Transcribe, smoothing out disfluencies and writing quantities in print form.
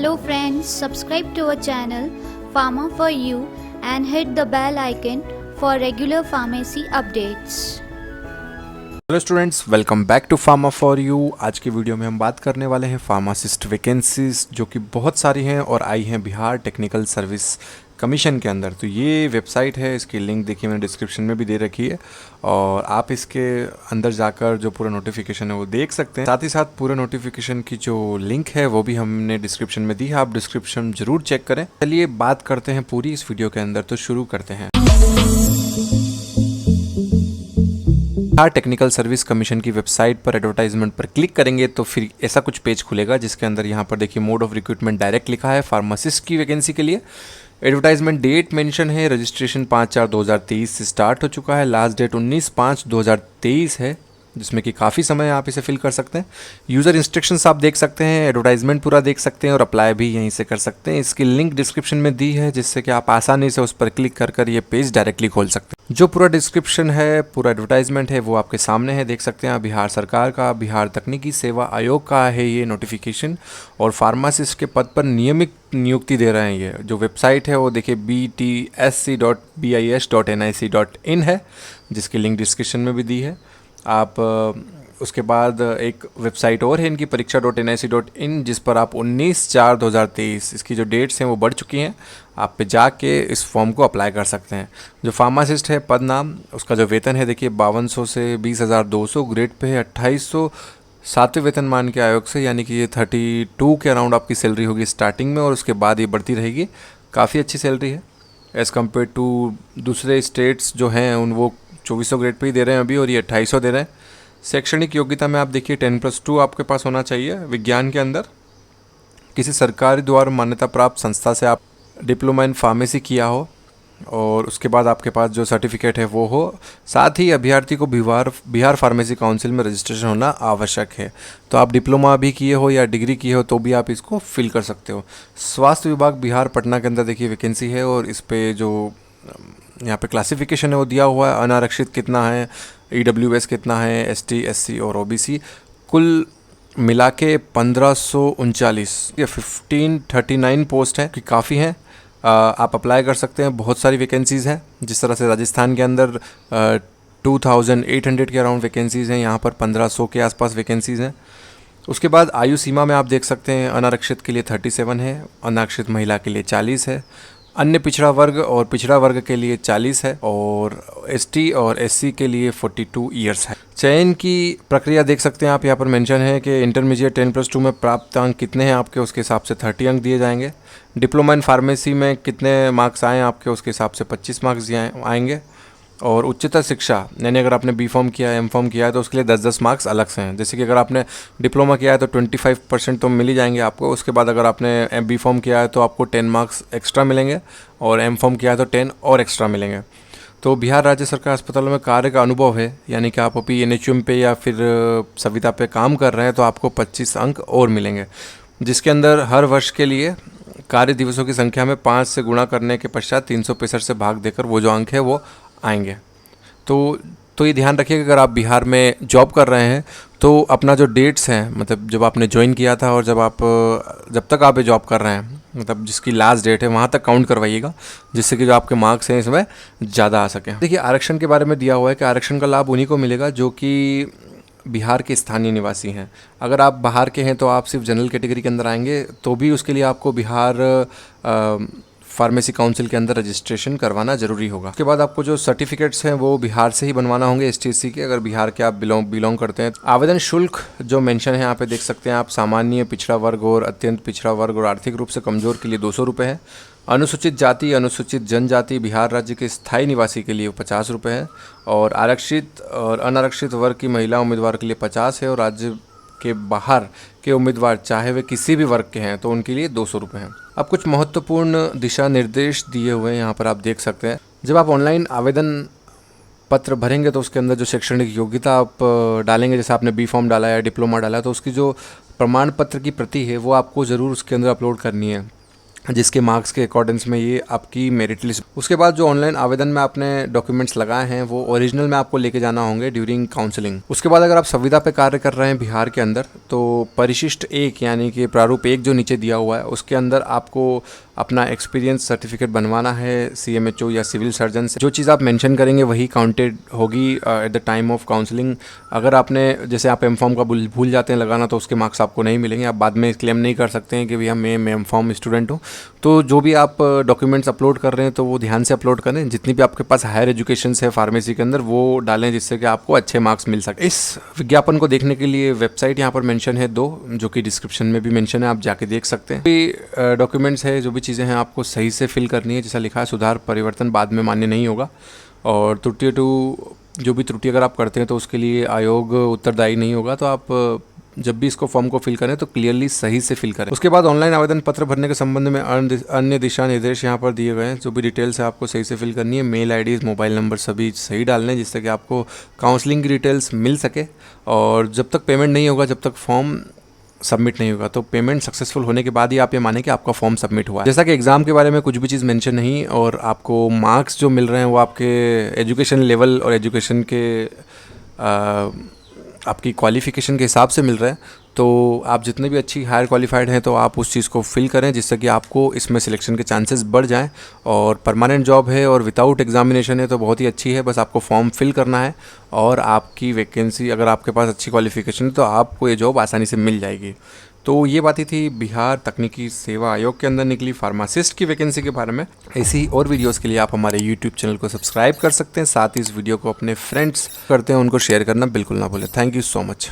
Hello friends, subscribe to our channel Pharma for You and hit the bell icon for regular pharmacy updates. Hello students, welcome back to pharma for you. आज की video में हम बात करने वाले हैं pharmacist vacancies जो कि बहुत सारी हैं और आई हैं बिहार टेक्निकल सर्विस कमीशन के अंदर। तो ये वेबसाइट है, इसकी लिंक देखिए मैंने डिस्क्रिप्शन में भी दे रखी है और आप इसके अंदर जाकर जो पूरा नोटिफिकेशन है वो देख सकते हैं। साथ ही साथ पूरे नोटिफिकेशन की जो लिंक है वो भी हमने डिस्क्रिप्शन में दी है, आप डिस्क्रिप्शन ज़रूर चेक करें। चलिए बात करते हैं पूरी इस वीडियो के अंदर, तो शुरू करते हैं। बिहार टेक्निकल सर्विस कमीशन की वेबसाइट पर एडवर्टाइजमेंट पर क्लिक करेंगे तो फिर ऐसा कुछ पेज खुलेगा जिसके अंदर यहाँ पर देखिए मोड ऑफ रिक्रूटमेंट डायरेक्ट लिखा है फार्मासिस्ट की वैकेंसी के लिए। एडवर्टाइजमेंट डेट मेंशन है, रजिस्ट्रेशन 5/4/2023 से स्टार्ट हो चुका है, लास्ट डेट 19/5/2023 है जिसमें कि काफ़ी समय आप इसे फिल कर सकते हैं। यूज़र इंस्ट्रक्शंस आप देख सकते हैं, एडवर्टाइजमेंट पूरा देख सकते हैं और अप्लाई भी यहीं से कर सकते हैं। इसकी लिंक डिस्क्रिप्शन में दी है जिससे कि आप आसानी से उस पर क्लिक कर ये पेज डायरेक्टली खोल सकते हैं। जो पूरा डिस्क्रिप्शन है, पूरा एडवर्टाइजमेंट है वो आपके सामने है, देख सकते हैं। बिहार सरकार का, बिहार तकनीकी सेवा आयोग का है ये नोटिफिकेशन और फार्मासिस्ट के पद पर नियमित नियुक्ति दे रहे हैं। ये जो वेबसाइट है वो देखिए btsc.bis.nic.in है जिसकी लिंक डिस्क्रिप्शन में भी दी है। आप उसके बाद एक वेबसाइट और है इनकी परीक्षा.nic.in जिस पर आप 19/4/2023 इसकी जो डेट्स हैं वो बढ़ चुकी हैं, आप पे जाके इस फॉर्म को अप्लाई कर सकते हैं। जो फार्मासिस्ट है पद नाम, उसका जो वेतन है देखिए 5200 से 20,200, ग्रेड पे है 2800, 7वें वेतनमान के आयोग से, यानी कि ये 32 के अराउंड आपकी सैलरी होगी स्टार्टिंग में और उसके बाद ये बढ़ती रहेगी। काफ़ी अच्छी सैलरी है एज़ कम्पेयर टू दूसरे स्टेट्स जो हैं उन वो 2400 ग्रेड पे ही दे रहे हैं अभी और ये 2800 दे रहे हैं। शैक्षणिक योग्यता में आप देखिए 10+2 आपके पास होना चाहिए विज्ञान के अंदर। किसी सरकारी द्वारा मान्यता प्राप्त संस्था से आप डिप्लोमा इन फार्मेसी किया हो और उसके बाद आपके पास जो सर्टिफिकेट है वो हो। साथ ही अभ्यर्थी को बिहार फार्मेसी काउंसिल में रजिस्ट्रेशन होना आवश्यक है। तो आप डिप्लोमा भी किए हो या डिग्री किए हो तो भी आप इसको फिल कर सकते हो। स्वास्थ्य विभाग बिहार पटना के अंदर देखिए वैकेंसी है और इस पे जो यहाँ पे क्लासिफिकेशन है वो दिया हुआ है। अनारक्षित कितना है, EWS कितना है, ST SC और OBC कुल मिला के 1539 या 1539 पोस्ट है कि काफ़ी हैं। आप अप्लाई कर सकते हैं, बहुत सारी वैकेंसीज़ हैं। जिस तरह से राजस्थान के अंदर 2800 के अराउंड वैकेंसीज़ हैं, यहाँ पर 1500 के आसपास वैकेंसीज़ हैं। उसके बाद आयु सीमा में आप देख सकते हैं अनारक्षित के लिए 37 है, अनारक्षित महिला के लिए 40 है, अन्य पिछड़ा वर्ग और पिछड़ा वर्ग के लिए 40 है और ST और SC के लिए 42 ईयर्स है। चयन की प्रक्रिया देख सकते हैं आप, यहाँ पर मेंशन है कि इंटरमीडिएट 10+2 में प्राप्त अंक कितने हैं आपके, उसके हिसाब से 30 अंक दिए जाएंगे। डिप्लोमा इन फार्मेसी में कितने मार्क्स आए आपके, उसके हिसाब से 25 मार्क्स आएंगे। और उच्चतर शिक्षा यानी अगर आपने B.Pharm किया है, M.Pharm किया है तो उसके लिए 10-10 मार्क्स अलग से हैं। जैसे कि अगर आपने डिप्लोमा किया है तो 25% तो मिल ही जाएंगे आपको। उसके बाद अगर आपने B.Pharm किया है तो आपको 10 मार्क्स एक्स्ट्रा मिलेंगे और M.Pharm किया है तो 10 और एक्स्ट्रा मिलेंगे। तो बिहार राज्य सरकार अस्पतालों में कार्य का अनुभव है, यानी कि आप अभी NHM पे या फिर सविता पे काम कर रहे हैं तो आपको 25 अंक और मिलेंगे, जिसके अंदर हर वर्ष के लिए कार्य दिवसों की संख्या में 5 से गुणा करने के पश्चात 365 से भाग देकर वो जो अंक है वो आएंगे। तो ये ध्यान रखिएगा अगर आप बिहार में जॉब कर रहे हैं तो अपना जो डेट्स हैं, मतलब जब आपने ज्वाइन किया था और जब तक आप ये जॉब कर रहे हैं, मतलब जिसकी लास्ट डेट है वहाँ तक काउंट करवाइएगा, जिससे कि जो आपके मार्क्स हैं इसमें ज़्यादा आ सकें। देखिए आरक्षण के बारे में दिया हुआ है कि आरक्षण का लाभ उन्हीं को मिलेगा जो कि बिहार के स्थानीय निवासी हैं। अगर आप बाहर के हैं तो आप सिर्फ जनरल कैटेगरी के अंदर आएंगे, तो भी उसके लिए आपको बिहार फार्मेसी काउंसिल के अंदर रजिस्ट्रेशन करवाना ज़रूरी होगा। उसके बाद आपको जो सर्टिफिकेट्स हैं वो बिहार से ही बनवाना होंगे, ST SC के, अगर बिहार के आप बिलोंग करते हैं। आवेदन शुल्क जो मेंशन है यहाँ पे देख सकते हैं आप, सामान्य पिछड़ा वर्ग और अत्यंत पिछड़ा वर्ग और आर्थिक रूप से कमज़ोर के लिए 200 रुपये है। अनुसूचित जाति, अनुसूचित जनजाति, बिहार राज्य के स्थायी निवासी के लिए 50 रुपये है और आरक्षित और अनारक्षित वर्ग की महिला उम्मीदवार के लिए 50 है और राज्य के बाहर के उम्मीदवार चाहे वे किसी भी वर्ग के हैं तो उनके लिए 200 रुपये हैं। अब कुछ महत्वपूर्ण दिशा निर्देश दिए हुए हैं यहाँ पर आप देख सकते हैं। जब आप ऑनलाइन आवेदन पत्र भरेंगे तो उसके अंदर जो शैक्षणिक योग्यता आप डालेंगे, जैसे आपने B.Pharm डाला है, डिप्लोमा डाला है, तो उसकी जो प्रमाण पत्र की प्रति है वो आपको ज़रूर उसके अंदर अपलोड करनी है। जिसके मार्क्स के अकॉर्डिंग्स में ये आपकी मेरिट लिस्ट। उसके बाद जो ऑनलाइन आवेदन में आपने डॉक्यूमेंट्स लगाए हैं वो ओरिजिनल में आपको लेके जाना होंगे ड्यूरिंग काउंसलिंग। उसके बाद अगर आप संविदा पे कार्य कर रहे हैं बिहार के अंदर, तो परिशिष्ट 1 यानी कि प्रारूप 1 जो नीचे दिया हुआ है उसके अंदर आपको अपना एक्सपीरियंस सर्टिफिकेट बनवाना है CMHO या सिविल सर्जन से। जो चीज़ आप मेंशन करेंगे वही काउंटेड होगी at the time of counselling. अगर आपने जैसे आप M.Pharm का भूल जाते हैं लगाना तो उसके मार्क्स आपको नहीं मिलेंगे। आप बाद में क्लेम नहीं कर सकते हैं कि भैया मैं M.Pharm स्टूडेंट हूँ। तो जो भी आप डॉक्यूमेंट्स अपलोड कर रहे हैं तो वो ध्यान से अपलोड करें। जितनी भी आपके पास हायर एजुकेशन है फार्मेसी के अंदर वो डालें जिससे कि आपको अच्छे मार्क्स मिल सके। इस विज्ञापन को देखने के लिए वेबसाइट यहाँ पर मेंशन है 2, जो कि डिस्क्रिप्शन में भी मेंशन है, आप जाके देख सकते हैं। भी डॉक्यूमेंट्स है, जो भी चीज़ें हैं आपको सही से फिल करनी है। जैसा लिखा है सुधार परिवर्तन बाद में मान्य नहीं होगा, और जो भी त्रुटि अगर आप करते हैं तो उसके लिए आयोग उत्तरदायी नहीं होगा। तो आप जब भी इसको फॉर्म को फिल करें तो क्लियरली सही से फिल करें। उसके बाद ऑनलाइन आवेदन पत्र भरने के संबंध में अन्य दिशा निर्देश यहाँ पर दिए गए हैं। जो भी डिटेल्स है आपको सही से फिल करनी है। मेल आईडीज़, मोबाइल नंबर सभी सही डालने हैं जिससे कि आपको काउंसलिंग की डिटेल्स मिल सके। और जब तक पेमेंट नहीं होगा, जब तक फॉर्म सबमिट नहीं होगा, तो पेमेंट सक्सेसफुल होने के बाद ही आप ये माने कि आपका फॉर्म सबमिट हुआ है। जैसा कि एग्ज़ाम के बारे में कुछ भी चीज़ मेंशन नहीं, और आपको मार्क्स जो मिल रहे हैं वो आपके एजुकेशन लेवल और एजुकेशन के आपकी क्वालिफ़िकेशन के हिसाब से मिल रहे हैं। तो आप जितने भी अच्छी हायर क्वालिफाइड हैं तो आप उस चीज़ को फिल करें जिससे कि आपको इसमें सिलेक्शन के चांसेस बढ़ जाएं। और परमानेंट जॉब है और विदाउट एग्जामिनेशन है तो बहुत ही अच्छी है। बस आपको फॉर्म फिल करना है और आपकी वैकेंसी, अगर आपके पास अच्छी क्वालिफिकेशन है तो आपको ये जॉब आसानी से मिल जाएगी। तो ये बातें थी बिहार तकनीकी सेवा आयोग के अंदर निकली फार्मासिस्ट की वैकेंसी के बारे में। ऐसी और वीडियोस के लिए आप हमारे यूट्यूब चैनल को सब्सक्राइब कर सकते हैं। साथ ही इस वीडियो को अपने फ्रेंड्स करते हैं उनको शेयर करना बिल्कुल ना भूलें। Thank you so much.